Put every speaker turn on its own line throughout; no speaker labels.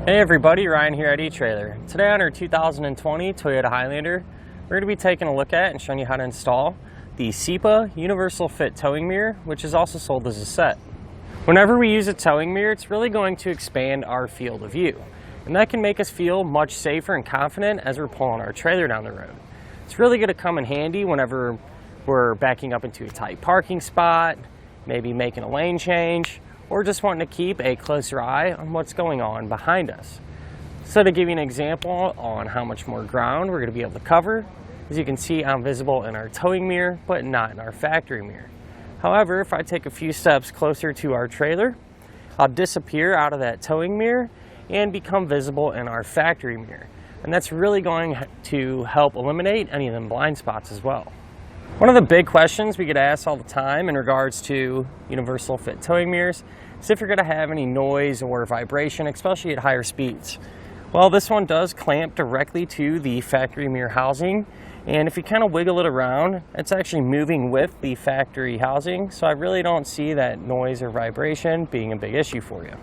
Hey everybody, Ryan here at eTrailer. Today on our 2020 Toyota Highlander, we're going to be taking a look at and showing you how to install the CIPA Universal Fit Towing Mirror, which is also sold as a set. Whenever we use a towing mirror, it's really going to expand our field of view, and that can make us feel much safer and confident as we're pulling our trailer down the road. It's really going to come in handy whenever we're backing up into a tight parking spot, maybe making a lane change, or just wanting to keep a closer eye on what's going on behind us. So to give you an example on how much more ground we're going to be able to cover, as you can see, I'm visible in our towing mirror, but not in our factory mirror. However, if I take a few steps closer to our trailer, I'll disappear out of that towing mirror and become visible in our factory mirror. And that's really going to help eliminate any of them blind spots as well. One of the big questions we get asked all the time in regards to universal fit towing mirrors is if you're going to have any noise or vibration, especially at higher speeds. Well, this one does clamp directly to the factory mirror housing, and if you kind of wiggle it around, it's actually moving with the factory housing, so I really don't see that noise or vibration being a big issue for you.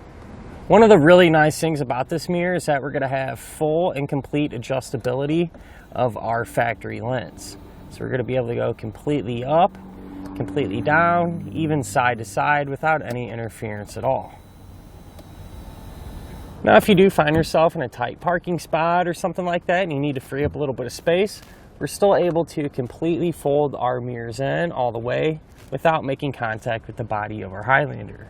One of the really nice things about this mirror is that we're going to have full and complete adjustability of our factory lens. So we're going to be able to go completely up, completely down, even side to side without any interference at all. Now if you do find yourself in a tight parking spot or something like that and you need to free up a little bit of space, we're still able to completely fold our mirrors in all the way without making contact with the body of our Highlander.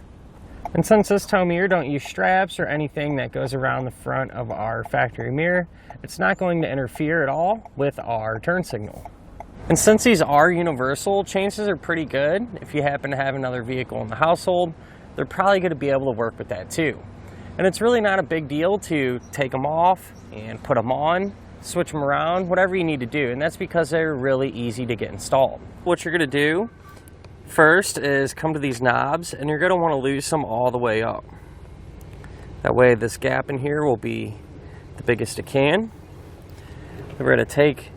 And since this tow mirror don't use straps or anything that goes around the front of our factory mirror, it's not going to interfere at all with our turn signal. And since these are universal, chances are pretty good if you happen to have another vehicle in the household, they're probably going to be able to work with that too. And it's really not a big deal to take them off and put them on, switch them around, whatever you need to do. And that's because they're really easy to get installed. What you're going to do first is come to these knobs, and you're going to want to loosen them all the way up. That way this gap in here will be the biggest it can. We're going to take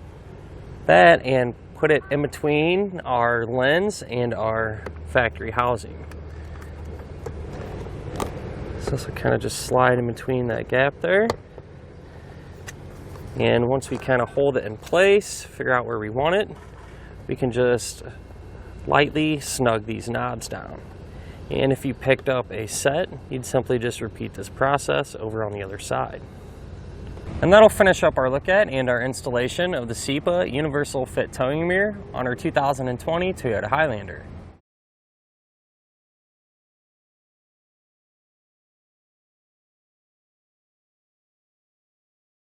that and put it in between our lens and our factory housing. So this will kind of just slide in between that gap there. And once we kind of hold it in place, figure out where we want it, we can just lightly snug these knobs down. And if you picked up a set, you'd simply just repeat this process over on the other side. And that'll finish up our look at and our installation of the CIPA Universal Fit Towing Mirror on our 2020 Toyota Highlander.